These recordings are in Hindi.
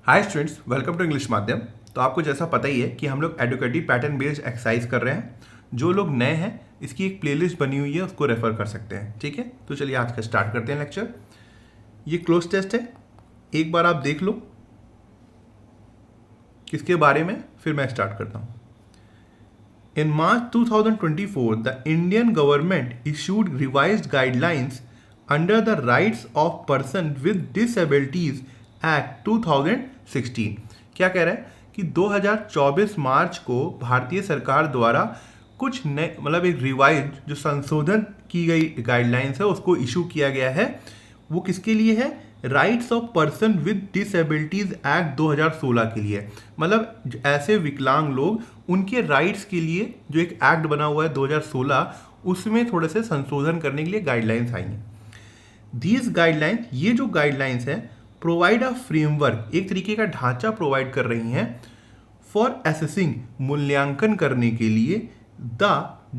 Hi students, welcome to English Madhyam. तो आपको जैसा पता ही है कि हम लोग एडुकेटिव पैटर्न बेस्ड एक्सरसाइज कर रहे हैं। जो लोग नए हैं, इसकी एक प्लेलिस्ट बनी हुई है, उसको रेफर कर सकते हैं। ठीक है, तो चलिए आज का स्टार्ट करते हैं लेक्चर। ये क्लोज टेस्ट है, एक बार आप देख लो किसके बारे में, फिर मैं स्टार्ट करता हूँ। In March 2024, the Indian government issued revised guidelines under the Rights of Persons with Disabilities Act 2016। क्या कह रहा है कि 2024 मार्च को भारतीय सरकार द्वारा कुछ नए मतलब एक रिवाइज जो संशोधन की गई गाइडलाइंस है उसको इशू किया गया है। वो किसके लिए है? Rights of person with disabilities act 2016 के लिए। मतलब ऐसे विकलांग लोग, उनके राइट्स के लिए जो एक एक्ट बना हुआ है 2016, उसमें थोड़े से संशोधन करने के लिए गाइडलाइंस आई हैं। दीज गाइडलाइंस, ये जो गाइडलाइंस हैं, प्रोवाइड अ फ्रेमवर्क, एक तरीके का ढांचा प्रोवाइड कर रही हैं फॉर असेसिंग, मूल्यांकन करने के लिए the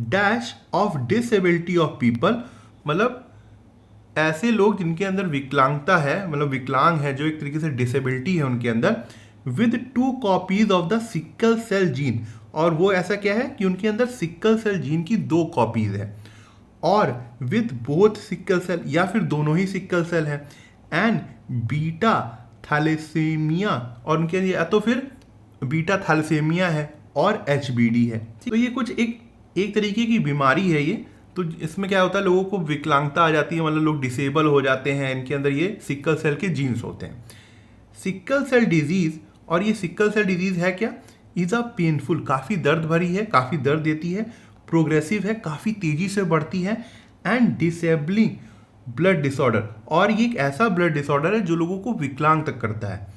dash of disability of people, मतलब ऐसे लोग जिनके अंदर विकलांगता है, मतलब विकलांग है, जो एक तरीके से डिसेबिलिटी है उनके अंदर, with 2 copies of the sickle cell gene. और वो ऐसा क्या है कि उनके अंदर सिक्कल सेल जीन की 2 कॉपीज है, और विद बोथ सिक्कल सेल, या फिर दोनों ही सिक्कल सेल है, एंड बीटा थैलेसीमिया, और उनके लिए या तो फिर बीटा थैलेसीमिया है और एचबीडी है। तो ये कुछ एक तरीके की बीमारी है ये। तो इसमें क्या होता है, लोगों को विकलांगता आ जाती है, मतलब लोग डिसेबल हो जाते हैं, इनके अंदर ये सिक्कल सेल के जीन्स होते हैं। सिक्कल सेल डिजीज, और ये सिक्कल सेल डिजीज है क्या? इज अ पेनफुल, काफ़ी दर्द भरी है, काफ़ी दर्द देती है, प्रोग्रेसिव है, काफ़ी तेजी से बढ़ती है, एंड डिसेबलिंग ब्लड डिसऑर्डर, और ये एक ऐसा ब्लड डिसऑर्डर है जो लोगों को विकलांग तक करता है।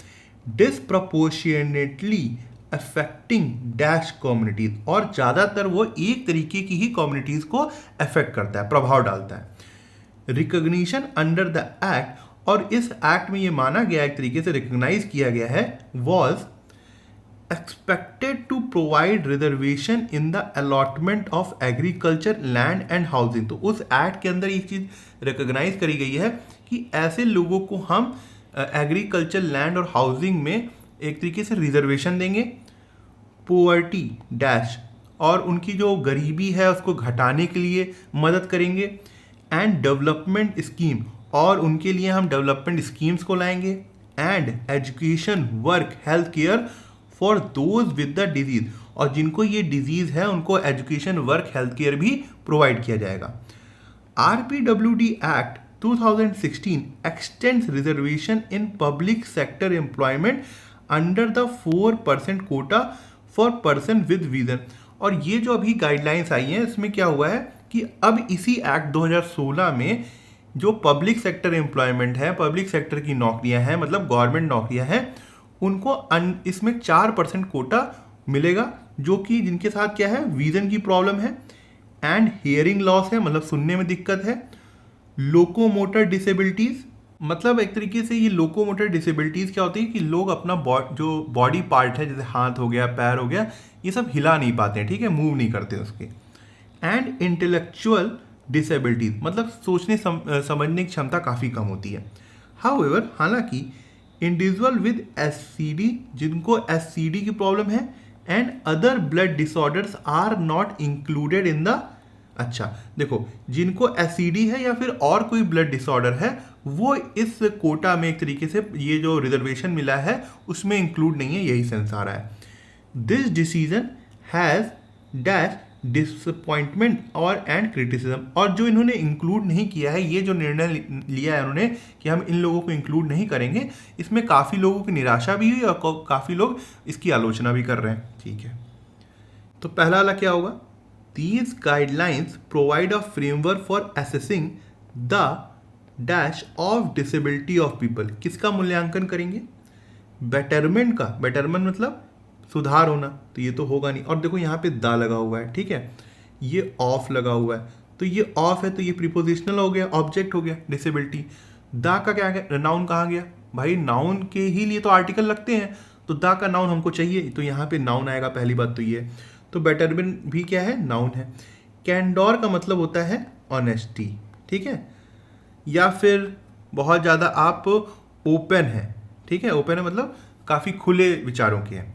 डिस्प्रपोर्शिएटली अफेक्टिंग डैश कम्युनिटीज, और ज़्यादातर वो एक तरीके की ही कम्युनिटीज को अफेक्ट करता है, प्रभाव डालता है। रिकॉग्निशन अंडर द एक्ट, और इस एक्ट में ये माना गया, एक तरीके से रिकॉग्नाइज किया गया है, was expected to provide reservation in the allotment of agriculture land and housing. तो उस एक्ट के अंदर एक चीज़ रिकॉग्नाइज करी गई है कि ऐसे लोगों को हम एग्रीकल्चर लैंड और हाउसिंग में एक तरीके से रिजर्वेशन देंगे। पोवर्टी डैश, और उनकी जो गरीबी है उसको घटाने के लिए मदद करेंगे। एंड डेवलपमेंट स्कीम, और उनके लिए हम डेवलपमेंट स्कीम्स को लाएंगे। And education, work, health care for those with the disease, और जिनको ये डिजीज है उनको एजुकेशन, वर्क, हेल्थ केयर भी प्रोवाइड किया जाएगा। RPWD Act 2016 extends reservation in public sector employment under the 4% quota for person with vision। और ये जो अभी गाइडलाइंस आई हैं, इसमें क्या हुआ है कि अब इसी एक्ट 2016 में जो पब्लिक सेक्टर एम्प्लॉयमेंट है, पब्लिक सेक्टर की नौकरियां हैं, मतलब गवर्नमेंट नौकरियां हैं, उनको इसमें 4% कोटा मिलेगा, जो कि जिनके साथ क्या है, विजन की प्रॉब्लम है, एंड हियरिंग लॉस है, मतलब सुनने में दिक्कत है, लोकोमोटर डिसेबिलिटीज, मतलब एक तरीके से ये लोकोमोटर डिसेबिलिटीज क्या होती है कि लोग अपना जो बॉडी पार्ट है, जैसे हाथ हो गया, पैर हो गया, ये सब हिला नहीं पाते हैं, ठीक है, मूव नहीं करते उसके। एंड इंटेलेक्चुअल डिसेबिलिटीज, मतलब सोचने समझने की क्षमता काफ़ी कम होती है। हाउएवर, हालांकि इंडिविजुअल विद एससीडी, जिनको एससीडी की प्रॉब्लम है, and other blood disorders are not included in the, अच्छा देखो, जिनको एससीडी है या फिर और कोई ब्लड डिसऑर्डर है, वो इस कोटा में एक तरीके से ये जो रिजर्वेशन मिला है उसमें इंक्लूड नहीं है, यही सेंस आ रहा है। This decision has dash disappointment और एंड क्रिटिसिज्म, और जो इन्होंने इंक्लूड नहीं किया है, ये जो निर्णय लिया है उन्होंने कि हम इन लोगों को इंक्लूड नहीं करेंगे, इसमें काफ़ी लोगों की निराशा भी हुई और काफ़ी लोग इसकी आलोचना भी कर रहे हैं। ठीक है, तो पहला वाला क्या होगा? These guidelines provide a framework for assessing the dash of disability of people। किसका मूल्यांकन करेंगे? बेटरमेंट का। बेटरमेंट मतलब सुधार होना, तो ये तो होगा नहीं। और देखो यहाँ पे दा लगा हुआ है, ठीक है, ये ऑफ लगा हुआ है, तो ये ऑफ है तो ये प्रीपोजिशनल हो गया, ऑब्जेक्ट हो गया डिसेबिलिटी। दा का क्या गया? नाउन कहाँ गया भाई? नाउन के ही लिए तो आर्टिकल लगते हैं, तो दा का नाउन हमको चाहिए, तो यहाँ पे नाउन आएगा, पहली बात तो ये। तो बेटरमेंट भी क्या है? नाउन है। कैंडोर का मतलब होता है ऑनेस्टी, ठीक है, या फिर बहुत ज़्यादा आप ओपन है, ठीक है, ओपन है मतलब काफ़ी खुले विचारों के हैं,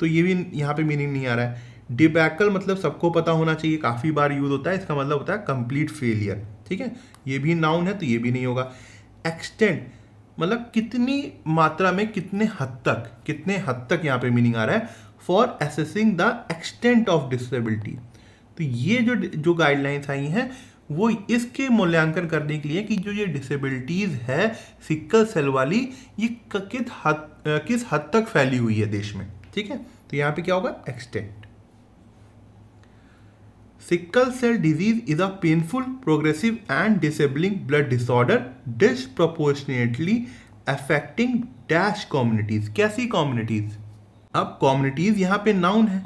तो ये भी यहाँ पे मीनिंग नहीं आ रहा है। डिबैकल मतलब सबको पता होना चाहिए, काफ़ी बार यूज होता है, इसका मतलब होता है कंप्लीट फेलियर, ठीक है, ये भी नाउन है तो ये भी नहीं होगा। एक्सटेंट मतलब कितनी मात्रा में, कितने हद तक यहाँ पे मीनिंग आ रहा है, for assessing the extent of disability. तो ये जो गाइडलाइंस आई हैं वो इसके मूल्यांकन करने के लिए कि जो ये डिसेबिलिटीज़ है सिकल सेल वाली, ये किस हद तक फैली हुई है देश में, ठीक है। तो यहाँ पे क्या होगा, extent. Sickle cell disease is a painful, progressive and disabling blood disorder disproportionately affecting dash communities. कैसी कम्युनिटीज? अब कम्युनिटीज यहाँ पे नाउन है,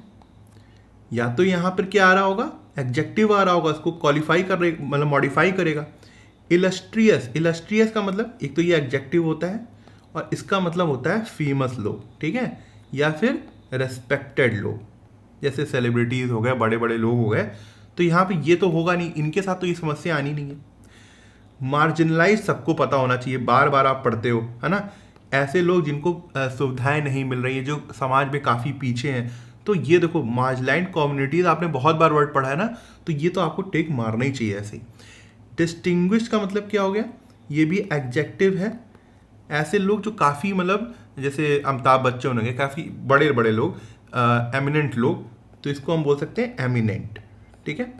या तो यहाँ पर क्या आ रहा होगा, एडजेक्टिव आ रहा होगा, इसको क्वालिफाई कर रहे मतलब मॉडिफाई करेगा। इलस्ट्रियस का मतलब एक तो ये एडजेक्टिव होता है और इसका मतलब होता है फेमस लोग, ठीक है, या फिर रेस्पेक्टेड लोग, जैसे सेलिब्रिटीज हो गए, बड़े बड़े लोग हो गए। तो यहाँ पे ये तो होगा नहीं, इनके साथ तो ये समस्या आनी नहीं है। मार्जिनलाइज सबको पता होना चाहिए, बार बार आप पढ़ते हो, है ना, ऐसे लोग जिनको सुविधाएं नहीं मिल रही है, जो समाज में काफ़ी पीछे हैं। तो ये देखो मार्जिनलाइज्ड कम्युनिटीज, आपने बहुत बार वर्ड पढ़ा है ना, तो ये तो आपको टिक मारना ही चाहिए ऐसे ही। डिस्टिंग्विश्ड का मतलब क्या हो गया, ये भी एडजेक्टिव है, ऐसे लोग जो काफ़ी मतलब जैसे अमिताभ बच्चन होंगे, काफ़ी बड़े बड़े लोग, एमिनेंट लोग, तो इसको हम बोल सकते हैं एमिनेंट, ठीक है।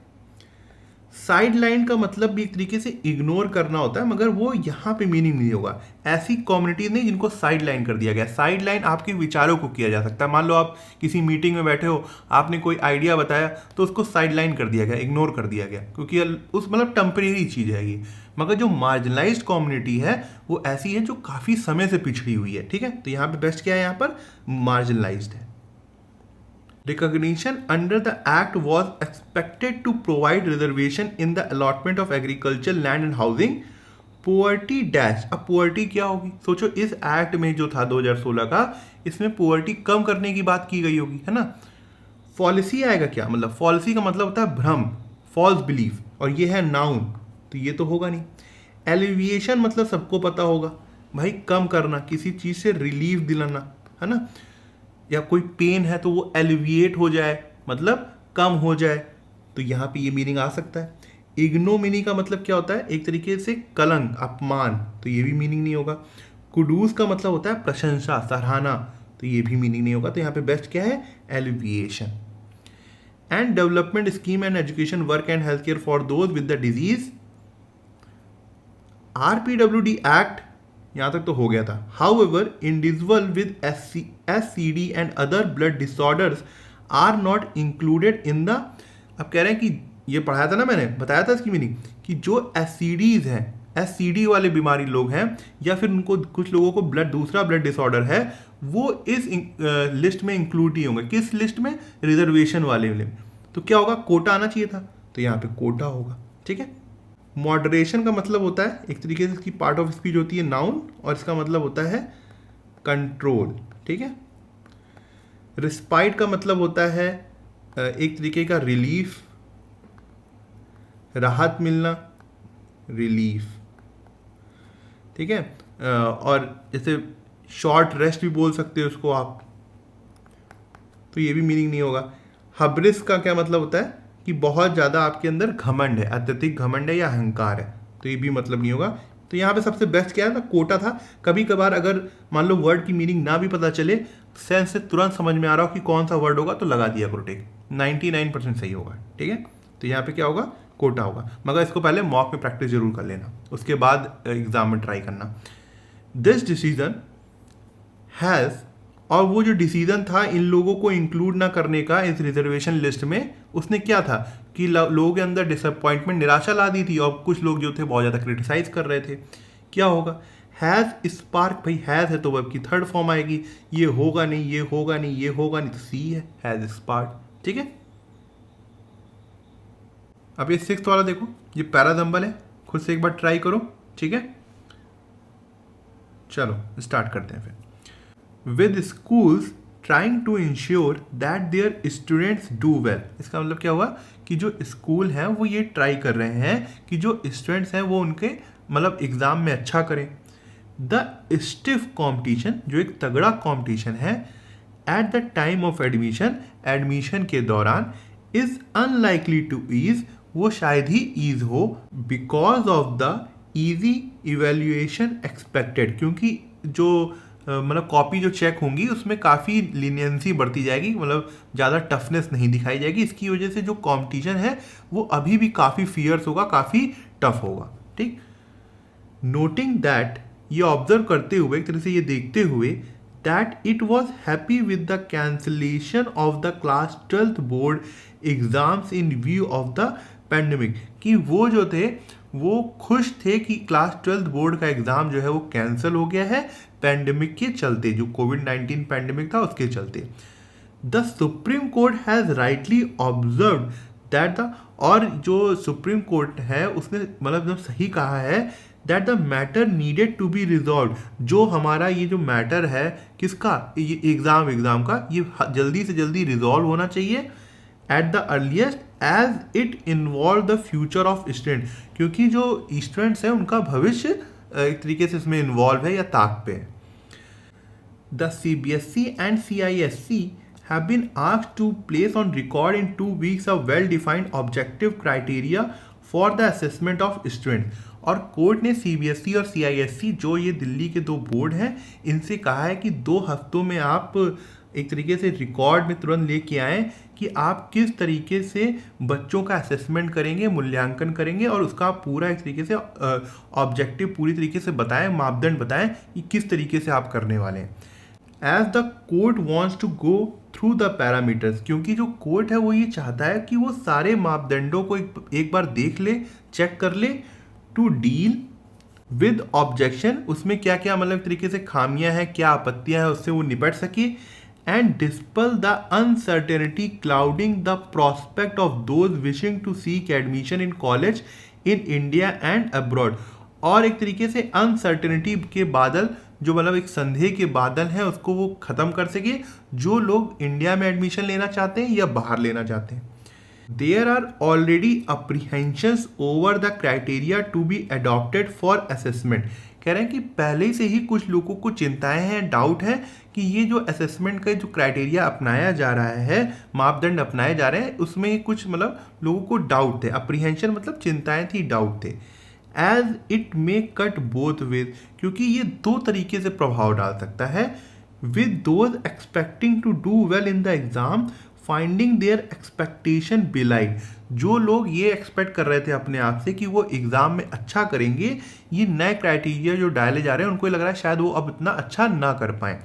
साइड लाइन का मतलब भी एक तरीके से इग्नोर करना होता है, मगर वो यहाँ पे मीनिंग नहीं होगा। ऐसी कम्युनिटीज नहीं जिनको साइड लाइन कर दिया गया। साइड लाइन आपके विचारों को किया जा सकता है। मान लो आप किसी मीटिंग में बैठे हो, आपने कोई आइडिया बताया तो उसको साइड लाइन कर दिया गया, इग्नोर कर दिया गया, क्योंकि उस मतलब टेम्परेरी चीज़ है ये। मगर जो मार्जिनलाइज्ड कम्युनिटी है वो ऐसी है जो काफ़ी समय से पिछड़ी हुई है, ठीक है। तो यहाँ पे बेस्ट क्या है, यहाँ पर मार्जिनलाइज्ड है। Recognition under the act was expected to provide reservation in the allotment of agriculture, land and housing. Poverty dash, अब poverty क्या होगी, सोचो इस एक्ट में जो था 2016 का, इसमें poverty कम करने की बात की गई होगी, है ना। पॉलिसी आएगा क्या, मतलब पॉलिसी का मतलब होता है भ्रम, फॉल्स बिलीफ, और ये है नाउन, तो ये तो होगा नहीं। एलिविएशन मतलब सबको पता होगा भाई, कम करना, किसी चीज़ से रिलीफ दिलाना, है ना, या कोई पेन है तो वो एलिविएट हो जाए, मतलब कम हो जाए, तो यहाँ पे ये मीनिंग आ सकता है। इग्नोमिनी का मतलब क्या होता है, एक तरीके से कलंक, अपमान, तो ये भी मीनिंग नहीं होगा। कुडूस का मतलब होता है प्रशंसा, सराहना, तो ये भी मीनिंग नहीं होगा। तो यहाँ पे बेस्ट क्या है, alleviation. And development scheme and education work and health care for those with the disease. RPWD act यहाँ तक तो हो गया था। However individual with SCD and other blood disorders are not included in the, अब कह रहे हैं कि ये पढ़ाया था ना मैंने, बताया था इसकी मीनिंग, कि जो SCDs हैं, SCD वाले बीमारी लोग हैं, या फिर उनको कुछ लोगों को दूसरा ब्लड डिसऑर्डर है, वो इस लिस्ट में इंक्लूड ही होंगे। किस लिस्ट में, रिजर्वेशन वाले में। तो क्या होगा, कोटा आना चाहिए था, तो यहाँ पे कोटा होगा, ठीक है। मॉडरेशन का मतलब होता है एक तरीके से इसकी पार्ट ऑफ स्पीच होती है नाउन, और इसका मतलब होता है कंट्रोल, ठीक है। रिस्पाइट का मतलब होता है एक तरीके का रिलीफ, राहत मिलना, रिलीफ, ठीक है। और जैसे शॉर्ट रेस्ट भी बोल सकते हो उसको आप, तो ये भी मीनिंग नहीं होगा। हब्रिस का क्या मतलब होता है कि बहुत ज़्यादा आपके अंदर घमंड है, अत्यधिक घमंड है या अहंकार है, तो ये भी मतलब नहीं होगा। तो यहाँ पे सबसे बेस्ट क्या है ना, कोटा था। कभी कभार अगर मान लो वर्ड की मीनिंग ना भी पता चले, सेंस से तुरंत समझ में आ रहा हो कि कौन सा वर्ड होगा, तो लगा दिया करो टिक, 99% सही होगा, ठीक है। तो यहाँ पे क्या होगा, कोटा होगा। मगर इसको पहले मॉक में प्रैक्टिस जरूर कर लेना, उसके बाद एग्जाम में ट्राई करना। दिस डिसीजन हैज़, और वो जो डिसीजन था इन लोगों को इंक्लूड ना करने का इस रिजर्वेशन लिस्ट में, उसने क्या था कि लोगों के अंदर डिसअपॉइंटमेंट, निराशा ला दी थी, और कुछ लोग जो थे बहुत ज़्यादा क्रिटिसाइज कर रहे थे। क्या होगा, हैज़ स्पार्क, भाई हैज़ है तो वर्ब की थर्ड फॉर्म आएगी, ये होगा नहीं, ये होगा नहीं, ये होगा नहीं, तो सी है, हैज़ स्पार्क, ठीक है। अब ये 6th वाला देखो, ये पैराजम्बल है, खुद से एक बार ट्राई करो, ठीक है। चलो स्टार्ट करते हैं फिर। With schools trying to ensure that their students do well, इसका मतलब क्या हुआ कि जो स्कूल हैं वो ये ट्राई कर रहे हैं कि जो स्टूडेंट्स हैं वो उनके मतलब एग्ज़ाम में अच्छा करें। द स्टिफ कॉम्पिटिशन, जो एक तगड़ा कॉम्पिटिशन है, at the time of admission, admission के दौरान, इज अनलाइकली टू ईज, वो शायद ही ईज हो, because of the easy evaluation expected, क्योंकि जो मतलब कॉपी जो चेक होंगी उसमें काफ़ी लीनियंसी बढ़ती जाएगी, मतलब ज़्यादा टफनेस नहीं दिखाई जाएगी। इसकी वजह से जो कंपटीशन है वो अभी भी काफ़ी फियर्स होगा, काफ़ी टफ होगा। ठीक, नोटिंग दैट, ये ऑब्जर्व करते हुए, एक तरह से ये देखते हुए, that it was happy with the cancellation of the class 12th board exams in view of the pandemic, कि वो जो थे वो खुश थे कि क्लास 12th बोर्ड का एग्ज़ाम जो है वो कैंसिल हो गया है पैंडेमिक के चलते, जो कोविड-19 पैंडेमिक था उसके चलते। The supreme court has rightly observe that the, और जो सुप्रीम कोर्ट है उसने मतलब एकदम सही कहा है, that the matter needed to be resolve, जो हमारा ये जो मैटर है किसका, ये एग्ज़ाम का, ये जल्दी से जल्दी रिजॉल्व होना चाहिए at the earliest, as it involve the future of student, क्योंकि जो स्टूडेंट्स हैं उनका भविष्य एक तरीके से इसमें इन्वॉल्व है या ताक पे है। The CBSE and CISE have been asked to place on record in 2 weeks a well-defined objective criteria for the assessment of students, और कोर्ट ने CBSE और CISE, जो ये दिल्ली के 2 बोर्ड हैं, इनसे कहा है कि 2 हफ्तों में आप एक तरीके से रिकॉर्ड में तुरंत लेके आएँ कि आप किस तरीके से बच्चों का असेसमेंट करेंगे, मूल्यांकन करेंगे, और उसका पूरा एक तरीके से ऑब्जेक्टिव पूरी तरीके से बताएं, मापदंड बताएं कि किस तरीके से आप करने वाले हैं। As the court wants to go through the parameters, क्योंकि जो कोर्ट है वो ये चाहता है कि वो सारे मापदंडों को एक बार देख ले, चेक कर ले, टू डील विद ऑब्जेक्शन, उसमें क्या क्या मतलब एक तरीके से खामियां हैं, क्या आपत्तियां हैं, उससे वो निपट सके, and dispel the uncertainty clouding the prospect of those wishing to seek admission in college in India and abroad, और एक तरीके से अनसर्टेनिटी के बादल, जो मतलब एक संदेह के बादल हैं, उसको वो ख़त्म कर सके, जो लोग इंडिया में एडमिशन लेना चाहते हैं या बाहर लेना चाहते हैं। There are already apprehensions over the criteria to be adopted for assessment, कह रहे हैं कि पहले से ही कुछ लोगों को चिंताएं हैं, डाउट है कि ये जो असेसमेंट का जो क्राइटेरिया अपनाया जा रहा है, मापदंड अपनाए जा रहे हैं, उसमें कुछ मतलब लोगों को डाउट थे। अप्रीहेंशन मतलब चिंताएं थी, डाउट थे। As it may cut both ways, क्योंकि ये 2 तरीके से प्रभाव डाल सकता है। With those expecting to do well in the exam finding their expectation belied, जो लोग ये एक्सपेक्ट कर रहे थे अपने आप से कि वो एग्ज़ाम में अच्छा करेंगे, ये नए क्राइटेरिया जो डाले जा रहे हैं उनको लग रहा है शायद वो अब इतना अच्छा ना कर पाएँ।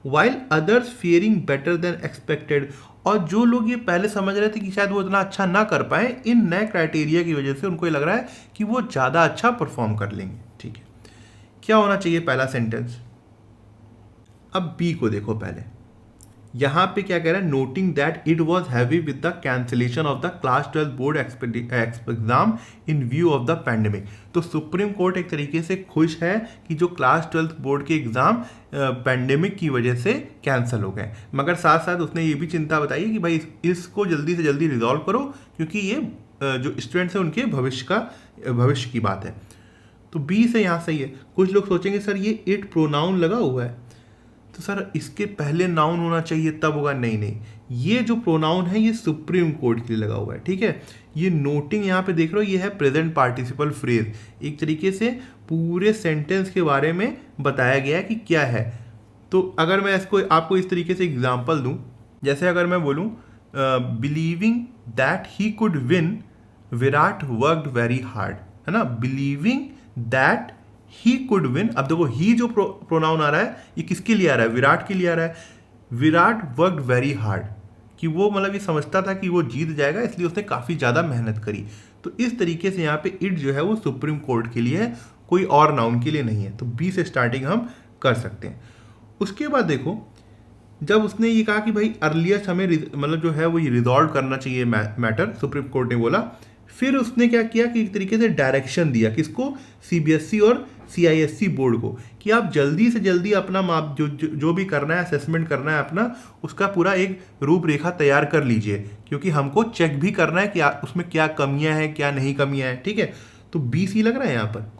While others fearing better than expected, और जो लोग ये पहले समझ रहे थे कि शायद वो इतना अच्छा ना कर पाए, इन नए क्राइटेरिया की वजह से उनको ये लग रहा है कि वो ज़्यादा अच्छा परफॉर्म कर लेंगे। ठीक है, क्या होना चाहिए पहला सेंटेंस। अब बी को देखो पहले, यहाँ पे क्या कह रहा है, noting that it was heavy with the cancellation of the class 12 board exam in view of the pandemic. तो सुप्रीम कोर्ट एक तरीके से खुश है कि जो क्लास 12 बोर्ड के एग्जाम पैंडेमिक की वजह से कैंसिल हो गए, मगर साथ साथ उसने ये भी चिंता बताई कि भाई इसको जल्दी से जल्दी रिजॉल्व करो, क्योंकि ये जो स्टूडेंट्स हैं उनके भविष्य की बात है। तो बी से यहाँ सही है। कुछ लोग सोचेंगे सर ये इट प्रोनाउन लगा हुआ है, तो सर इसके पहले नाउन होना चाहिए तब होगा। नहीं, ये जो प्रोनाउन है ये सुप्रीम कोर्ट के लिए लगा हुआ है। ठीक है, ये नोटिंग यहाँ पे देख रहे हो, ये है प्रेजेंट पार्टिसिपल फ्रेज, एक तरीके से पूरे सेंटेंस के बारे में बताया गया है कि क्या है। तो अगर मैं इसको आपको इस तरीके से एग्जाम्पल दूँ, जैसे अगर मैं बोलूँ believing that he could win, Virat worked very hard, है ना, believing that he could win. अब देखो ही जो प्रोनाउन आ रहा है ये किसके लिए आ रहा है, विराट के लिए आ रहा है। विराट वर्कड वेरी हार्ड, कि वो मतलब ये समझता था कि वो जीत जाएगा, इसलिए उसने काफ़ी ज़्यादा मेहनत करी। तो इस तरीके से यहाँ पे इट जो है वो सुप्रीम कोर्ट के लिए है, कोई और नाउन के लिए नहीं है। तो बी से स्टार्टिंग हम कर सकते हैं। उसके बाद देखो, जब उसने ये कहा कि भाई अर्लीस्ट हमें मतलब जो है वो ये रिजॉल्व करना चाहिए मैटर, सुप्रीम कोर्ट ने बोला, फिर उसने क्या किया कि एक तरीके से डायरेक्शन दिया किसको, CBSE और CISE बोर्ड को, कि आप जल्दी से जल्दी अपना माप जो भी करना है, असेसमेंट करना है अपना, उसका पूरा एक रूपरेखा तैयार कर लीजिए, क्योंकि हमको चेक भी करना है कि उसमें क्या कमियां हैं, क्या नहीं कमियां हैं। ठीक है, तो BC लग रहा है यहाँ पर।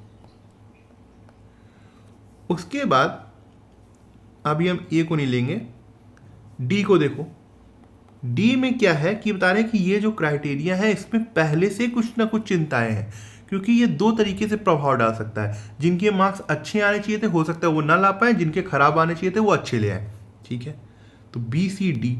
उसके बाद अभी हम ए को नहीं लेंगे, डी को देखो। डी में क्या है कि बता रहे हैं कि ये जो क्राइटेरिया है इसमें पहले से कुछ ना कुछ चिंताएं हैं, क्योंकि ये दो तरीके से प्रभाव डाल सकता है। जिनके मार्क्स अच्छे आने चाहिए थे हो सकता है वो ना ला पाए, जिनके खराब आने चाहिए थे वो अच्छे ले आए। ठीक है, तो बी सी डी।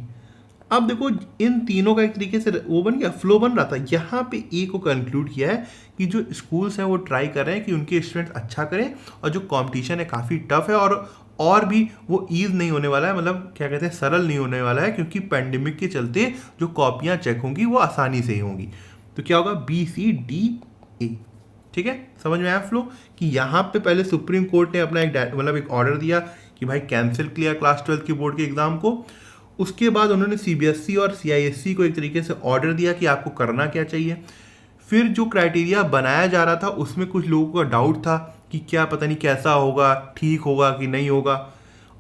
अब देखो इन तीनों का एक तरीके से वो बन गया, फ्लो बन रहा था। यहाँ पे ए को कंक्लूड किया है कि जो स्कूल्स हैं वो ट्राई कर रहे हैं कि उनके स्टूडेंट्स अच्छा करें, और जो कंपटीशन है काफ़ी टफ है, और भी वो ईज नहीं होने वाला है, मतलब क्या कहते हैं, सरल नहीं होने वाला है, क्योंकि पैंडेमिक के चलते जो कॉपियाँ चेक होंगी वो आसानी से ही होंगी। तो क्या होगा, बी सी डी ए। ठीक है, समझ में आया फ्लो कि यहाँ पे पहले सुप्रीम कोर्ट ने अपना एक ऑर्डर दिया कि भाई कैंसिल किया क्लास 12 की बोर्ड के एग्जाम को। उसके बाद उन्होंने सीबीएसई और सीआईएससी को एक तरीके से ऑर्डर दिया कि आपको करना क्या चाहिए। फिर जो क्राइटेरिया बनाया जा रहा था उसमें कुछ लोगों का डाउट था कि क्या पता नहीं कैसा होगा, ठीक होगा कि नहीं होगा,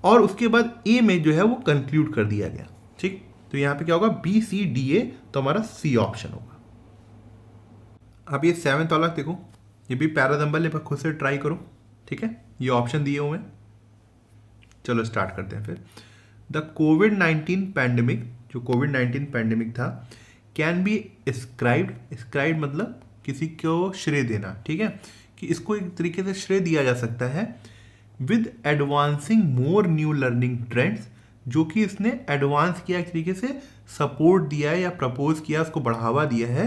और उसके बाद ए में जो है वो कंक्लूड कर दिया गया। ठीक, तो यहाँ पे क्या होगा, बी सी डी ए, तो हमारा सी ऑप्शन होगा। अब ये 7th वाला देखो, ये भी पैराजम्बल है, पर खुद से ट्राई करो। ठीक है, ये ऑप्शन दिए हुए हैं। चलो स्टार्ट करते हैं फिर। द कोविड-19 पैंडेमिक, जो कोविड-19 पैंडेमिक था, कैन बी स्क्राइब्ड मतलब किसी को श्रेय देना। ठीक है, कि इसको एक तरीके से श्रेय दिया जा सकता है with advancing more new learning trends, जो कि इसने एडवांस किया, एक तरीके से सपोर्ट दिया है या प्रपोज किया, उसको बढ़ावा दिया है।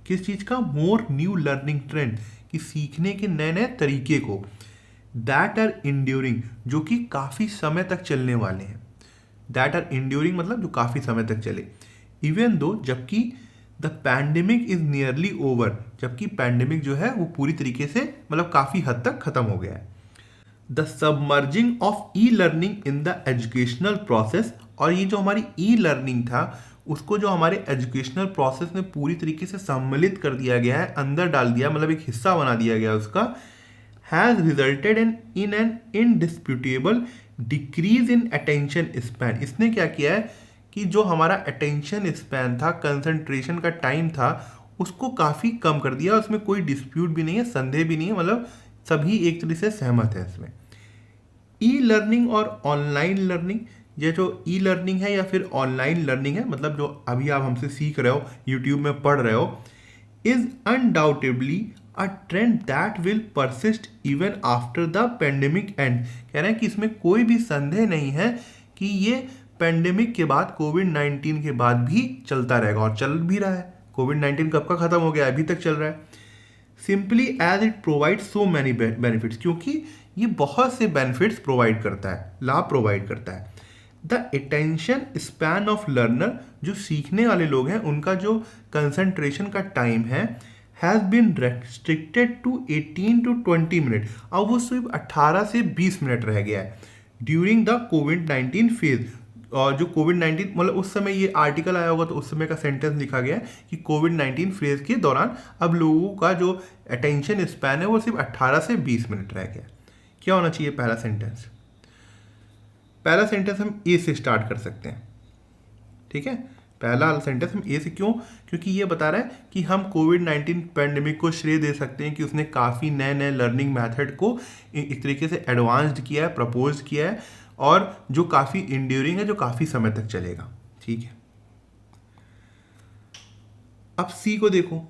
किस चीज़ का, मोर न्यू लर्निंग ट्रेंड, कि सीखने के नए नए तरीके को, दैट आर इंड्यूरिंग, जो कि काफ़ी समय तक चलने वाले हैं। दैट आर इंड्यूरिंग मतलब जो काफ़ी समय तक चले, इवन दो, जबकि the pandemic is nearly over, जबकि पैंडेमिक जो है वो पूरी तरीके से मतलब काफ़ी हद तक ख़त्म हो गया है। The submerging of e learning in the educational process, और ये जो हमारी ई लर्निंग था उसको जो हमारे एजुकेशनल प्रोसेस में पूरी तरीके से सम्मिलित कर दिया गया है, अंदर डाल दिया, मतलब एक हिस्सा बना दिया गया उसका, has resulted in an indisputable decrease in attention span. इसने क्या किया है कि जो हमारा अटेंशन स्पैन था, कंसंट्रेशन का टाइम था, उसको काफ़ी कम कर दिया। उसमें कोई डिस्प्यूट भी नहीं है, संदेह भी नहीं है, मतलब सभी एक तरीके से सहमत है इसमें। ई लर्निंग और ऑनलाइन लर्निंग, ये जो ई लर्निंग है या फिर ऑनलाइन लर्निंग है, मतलब जो अभी आप हमसे सीख रहे हो, यूट्यूब में पढ़ रहे हो, is undoubtedly a trend that will persist even after the pandemic and. कह रहे हैं कि इसमें कोई भी संदेह नहीं है कि ये पेंडेमिक के बाद, कोविड-19 के बाद भी चलता रहेगा, और चल भी रहा है। कोविड-19 कब का खत्म हो गया, अभी तक चल रहा है। Simply as it provide so many benefits, क्योंकि ये बहुत से बेनिफिट्स प्रोवाइड करता है, लाभ प्रोवाइड करता है। The attention span of learner, जो सीखने वाले लोग हैं उनका जो कंसंट्रेशन का टाइम है, has been restricted to 18 to 20 minute. अब वो सिर्फ 18 से 20 मिनट रह गया है ड्यूरिंग द कोविड-19 फेज। और जो कोविड-19 मतलब उस समय ये आर्टिकल आया होगा तो उस समय का सेंटेंस लिखा गया है कि कोविड-19 फेज के दौरान अब लोगों का जो अटेंशन स्पैन है वो सिर्फ 18 से 20 मिनट रह गया। क्या होना चाहिए पहला सेंटेंस? पहला सेंटेंस हम ए से स्टार्ट कर सकते हैं। ठीक है, पहला सेंटेंस हम ए से, क्यों? क्योंकि ये बता रहा है कि हम कोविड-19 पैंडेमिक को श्रेय दे सकते हैं कि उसने काफ़ी नए नए लर्निंग मेथड को एक तरीके से एडवांस्ड किया है, प्रपोज किया है, और जो काफ़ी इंड्यूरिंग है, जो काफ़ी समय तक चलेगा। ठीक है, अब सी को देखो।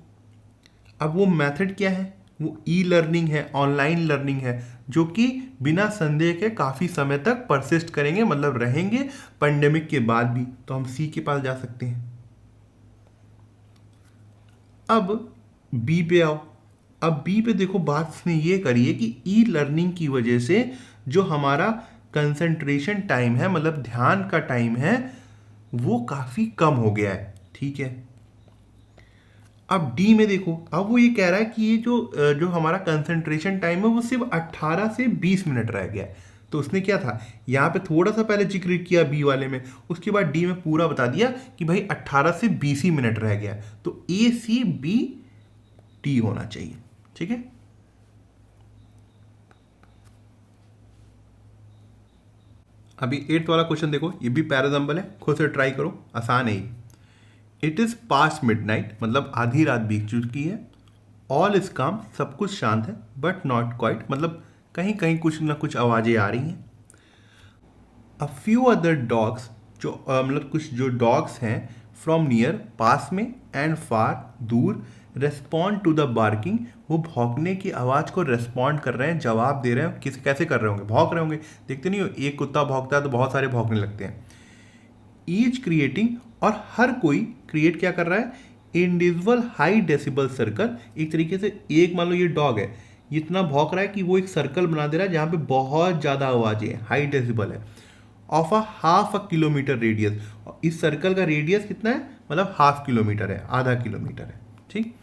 अब वो मेथड क्या है? वो ई लर्निंग है, ऑनलाइन लर्निंग है, जो कि बिना संदेह के काफ़ी समय तक परसिस्ट करेंगे, मतलब रहेंगे पेंडेमिक के बाद भी। तो हम सी के पास जा सकते हैं। अब बी पे आओ। अब बी पे देखो, बात इसने ये करी है कि ई लर्निंग की वजह से जो हमारा कंसंट्रेशन टाइम है, मतलब ध्यान का टाइम है, वो काफ़ी कम हो गया है। ठीक है, अब डी में देखो। अब वो ये कह रहा है कि ये जो हमारा कंसंट्रेशन टाइम है वो सिर्फ 18 से 20 मिनट रह गया है। तो उसने क्या था, यहाँ पे थोड़ा सा पहले जिक्र किया बी वाले में, उसके बाद डी में पूरा बता दिया कि भाई 18 से 20 ही मिनट रह गया है। तो ए सी बी डी होना चाहिए। ठीक है, अभी 8th वाला क्वेश्चन देखो, ये भी पैराजम्बल है, खुद से ट्राई करो, आसान है ये। इट इज़ पास्ट मिडनाइट, मतलब आधी रात बीत चुकी है। ऑल इज काम, सब कुछ शांत है, बट नॉट क्वाइट, मतलब कहीं कहीं कुछ ना कुछ आवाज़ें आ रही हैं। अ फ्यू अदर डॉग्स, जो मतलब कुछ जो डॉग्स हैं फ्रॉम नियर, पास में, एंड फार, दूर, रेस्पॉन्ड टू द बार्किंग, वो भौंकने की आवाज़ को रेस्पॉन्ड कर रहे हैं, जवाब दे रहे हैं। किस कैसे कर रहे होंगे? भौंक रहे होंगे। देखते नहीं हो, एक कुत्ता भौंकता है तो बहुत सारे भौंकने लगते हैं। ईच क्रिएटिंग, और हर कोई क्रिएट क्या कर रहा है? Individual high decibel circle. एक तरीके से एक मान लो ये डॉग है, ये इतना भौंक रहा है कि वो एक सर्कल बना दे रहा है जहाँ पे बहुत ज़्यादा आवाज़ें हैं, हाई डेसिबल है, of a half a kilometre radius. इस सर्कल का रेडियस कितना है? मतलब हाफ किलोमीटर है, आधा किलोमीटर है। ठीक।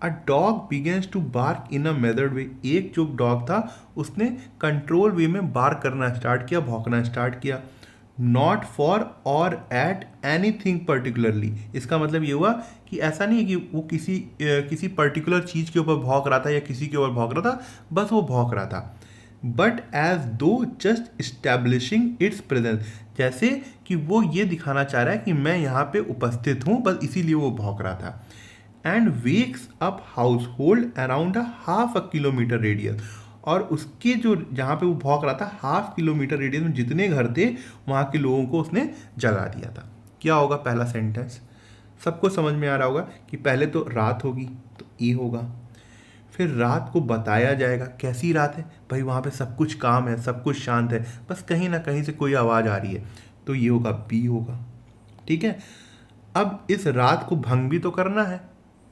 A dog begins to bark in a method way, एक जो डॉग था उसने कंट्रोल वे में बार्क करना स्टार्ट किया, भौंकना स्टार्ट किया। नॉट फॉर और एट एनी थिंग पर्टिकुलरली, इसका मतलब ये हुआ कि ऐसा नहीं है कि वो किसी पर्टिकुलर चीज़ के ऊपर भौंक रहा था या किसी के ऊपर भौंक रहा था, बस वो भौंक रहा था। बट एज दो जस्ट इस्टेब्लिशिंग इट्स प्रेजेंस, जैसे कि वो ये दिखाना चाह रहा है कि मैं यहाँ पे उपस्थित हूँ, बस इसीलिए वो भौंक रहा था। And wakes up house hold around a half a kilometre radius, और उसके जो जहाँ पे वो भौंक रहा था, हाफ किलोमीटर रेडियस में जितने घर थे वहाँ के लोगों को उसने जगा दिया था। क्या होगा पहला सेंटेंस? सबको समझ में आ रहा होगा कि पहले तो रात होगी तो ए होगा, फिर रात को बताया जाएगा कैसी रात है, भाई वहाँ पे सब कुछ काम है, सब कुछ शांत है, बस कहीं ना कहीं से कोई आवाज़ आ रही है, तो ये होगा बी होगा। ठीक है। अब इस रात को भंग भी तो करना है,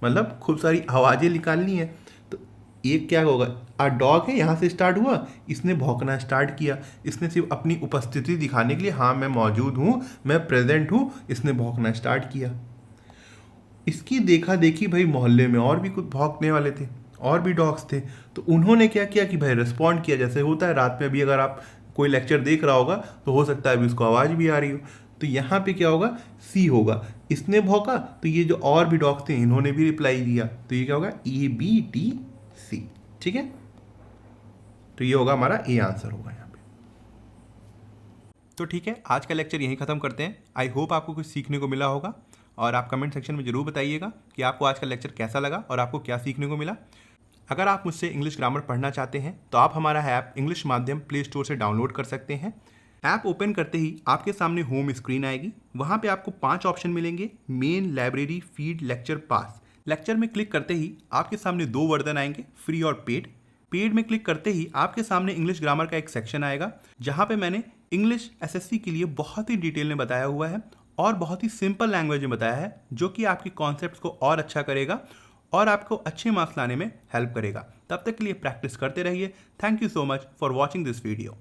मतलब खूब सारी आवाज़ें निकालनी है, तो एक क्या होगा? आ डॉग है, यहाँ से स्टार्ट हुआ, इसने भौंकना स्टार्ट किया, इसने सिर्फ अपनी उपस्थिति दिखाने के लिए, हाँ मैं मौजूद हूँ, मैं प्रेजेंट हूँ, इसने भौंकना स्टार्ट किया। इसकी देखा देखी भाई मोहल्ले में और भी कुछ भौंकने वाले थे, और भी डॉग्स थे, तो उन्होंने क्या किया कि भाई रिस्पॉन्ड किया। जैसे होता है रात में भी अगर आप कोई लेक्चर देख रहा होगा तो हो सकता है अभी उसको आवाज़ भी आ रही हो, तो यहाँ पे क्या होगा? सी होगा। इसने भौंका तो ये जो और भी डॉग्स थे इन्होंने भी रिप्लाई दिया, तो ये क्या होगा? A B D C. ठीक है, तो ये होगा हमारा ए आंसर होगा यहाँ पे। तो ठीक है, आज का लेक्चर यहीं ख़त्म करते हैं। आई होप आपको कुछ सीखने को मिला होगा, और आप कमेंट सेक्शन में ज़रूर बताइएगा कि आपको आज का लेक्चर कैसा लगा और आपको क्या सीखने को मिला। अगर आप मुझसे इंग्लिश ग्रामर पढ़ना चाहते हैं तो आप हमारा ऐप इंग्लिश माध्यम प्ले स्टोर से डाउनलोड कर सकते हैं। ऐप ओपन करते ही आपके सामने होम स्क्रीन आएगी, वहाँ पे आपको 5 ऑप्शन मिलेंगे: मेन, लाइब्रेरी, फीड, लेक्चर, पास। लेक्चर में क्लिक करते ही आपके सामने 2 वर्जन आएंगे, फ्री और पेड। पेड में क्लिक करते ही आपके सामने इंग्लिश ग्रामर का एक सेक्शन आएगा, जहाँ पे मैंने इंग्लिश एसएससी के लिए बहुत ही डिटेल में बताया हुआ है और बहुत ही सिंपल लैंग्वेज में बताया है, जो कि आपकी कॉन्सेप्ट्स को और अच्छा करेगा और आपको अच्छे मार्क्स लाने में हेल्प करेगा। तब तक के लिए प्रैक्टिस करते रहिए। Thank you so much for watching this video.